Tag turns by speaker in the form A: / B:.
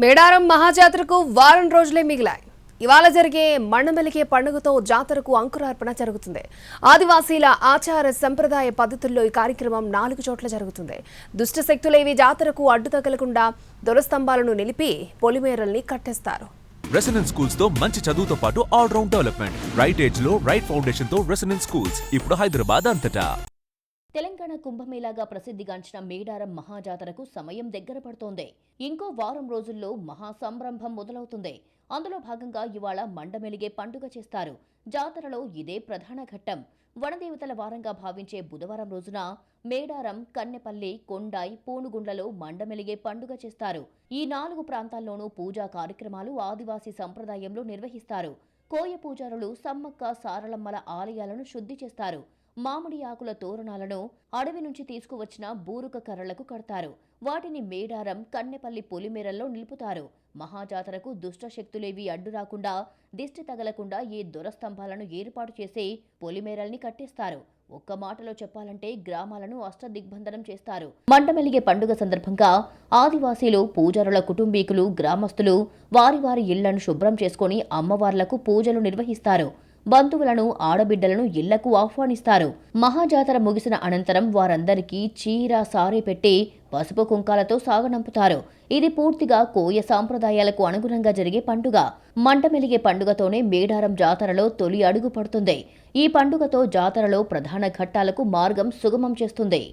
A: మేడారం మహాజాతరకు వారం రోజులే మిగిలాయి. ఇవాళ జరిగే మండమెలిగే పండుగతో జాతరకు అంకురార్పణ జరుగుతుంది. ఆదివాసీల ఆచార సంప్రదాయ పద్ధతుల్లో ఈ కార్యక్రమం 4 చోట్ల జరుగుతుంది. దుష్ట శక్తులేవి జాతరకు అడ్డు తగలకుండా దొరస్తంభాలను నిలిపి పొలిమేరల్ని కట్టేస్తారు.
B: రెసిడెన్స్ స్కూల్స్ తో మంచి చదువుతో పాటు all round development. Right age లో రైట్ ఫౌండేషన్ తో రెసిడెన్స్ స్కూల్స్ ఇప్పుడు హైదరాబాద్ అంతటా.
C: తెలంగాణ కుంభమేళాగా ప్రసిద్ధిగాంచిన మేడారం మహాజాతరకు సమయం దగ్గర పడుతోంది. ఇంకో వారం రోజుల్లో మహాసంరంభం మొదలవుతుంది. అందులో భాగంగా ఇవాళ మండమెలిగే పండుగ చేస్తారు. జాతరలో ఇదే ప్రధాన ఘట్టం. వనదేవతల వారంగా భావించే బుధవారం రోజున మేడారం, కన్నెపల్లి, కొండాయి, పూనుగుండ్లలో మండమెలిగే పండుగ చేస్తారు. ఈ 4 ప్రాంతాల్లోనూ పూజా కార్యక్రమాలు ఆదివాసీ సంప్రదాయంలో నిర్వహిస్తారు. కోయ పూజారులు సమ్మక్క సారలమ్మల ఆలయాలను శుద్ధి చేస్తారు. మామిడి ఆకుల తోరణాలను అడవి నుంచి తీసుకువచ్చిన బూరుక కర్రలకు కడతారు. వాటిని మేడారం, కన్నెపల్లి పొలిమేరల్లో నిలుపుతారు. మహాజాతరకు దుష్ట శక్తులేవి అడ్డు రాకుండా, దిష్టి తగలకుండా ఈ దొరస్తంభాలను ఏర్పాటు చేసి పొలిమేరల్ని కట్టేస్తారు. ఒక్క మాటలో చెప్పాలంటే గ్రామాలను అష్టదిగ్బంధనం చేస్తారు. మండమెలిగే పండుగ సందర్భంగా ఆదివాసీలు, పూజారుల కుటుంబీకులు, గ్రామస్తులు వారి వారి ఇళ్లను శుభ్రం చేసుకుని అమ్మవార్లకు పూజలు నిర్వహిస్తారు. బంధువులను, ఆడబిడ్డలను ఇళ్లకు ఆహ్వానిస్తారు. మహాజాతర ముగిసిన అనంతరం వారందరికీ చీర, సారీ పెట్టి పసుపు కుంకాలతో సాగనంపుతారు. ఇది పూర్తిగా కోయ సాంప్రదాయాలకు అనుగుణంగా జరిగే పండుగ. మండమెలిగే పండుగతోనే మేడారం జాతరలో తొలి అడుగు పడుతుంది. ఈ పండుగతో జాతరలో ప్రధాన ఘట్టాలకు మార్గం సుగమం చేస్తుంది.